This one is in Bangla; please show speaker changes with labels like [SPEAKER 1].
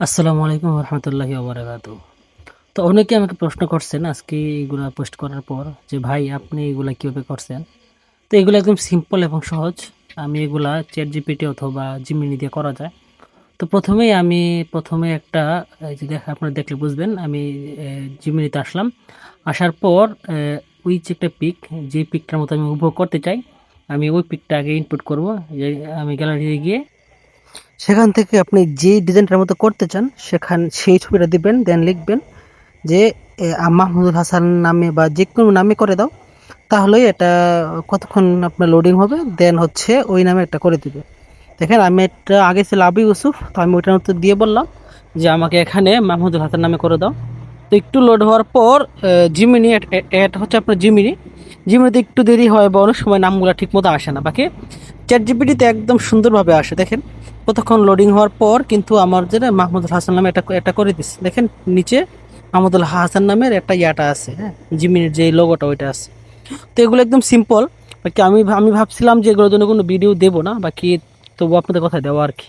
[SPEAKER 1] আসসালামু আলাইকুম রহমতুল্লাহি ওবরাকাতু। তো অনেকে আমাকে প্রশ্ন করছেন আজকে এগুলা পোস্ট করার পর যে ভাই আপনি এগুলা কিভাবে করছেন। তো এগুলো একদম সিম্পল এবং সহজ। আমি এগুলা চ্যাট জিপিটি অথবা জিমিনি দিয়ে করা যায়। তো প্রথমে একটা এই যে আপনারা দেখলে বুঝবেন আমি জিমিনিতে আসলাম। আসার পর ওই যে একটা পিক, যে পিকটার মতো আমি উপভোগ করতে চাই, আমি ওই পিকটা আগে ইনপুট করব। আমি গ্যালারিতে গিয়ে সেখান থেকে আপনি যেই ডিজাইনটার মতো করতে চান সেই ছবিটা দিবেন, দেন লিখবেন যে মাহমুদুল হাসান নামে বা যে কোনো নামে করে দাও। তাহলেই এটা কতক্ষণ আপনার লোডিং হবে, দেন হচ্ছে ওই নামে একটা করে দিবে। দেখেন আমি একটা আগে ছিল আবু ইউসুফ, তো আমি ওইটার মতো দিয়ে বললাম যে আমাকে এখানে মাহমুদুল হাসান নামে করে দাও। তো একটু লোড হওয়ার পর জিমিনি, এটা হচ্ছে আপনার জিমিনি। জিমিনিতে একটু দেরি হয় বা অনেক সময় নামগুলো ঠিক মতো আসে না, বাকি চ্যাট জিপিটিতে একদম সুন্দরভাবে আসে। দেখেন কতক্ষণ লোডিং হওয়ার পর কিন্তু আমার যেটা মাহমুদুল হাসান নামে একটা করে দিচ্ছে। দেখেন নিচে মাহমুদুল হাসান নামের একটা ইয়াটা আছে, হ্যাঁ, জিমিনির যে লোগোটা ওইটা আছে। তো এগুলো একদম সিম্পল। বাকি আমি ভাবছিলাম যে এগুলোর জন্য কোনো ভিডিও দেবো না, বাকি তবু আপনাদের কথা দেওয়া আর কি।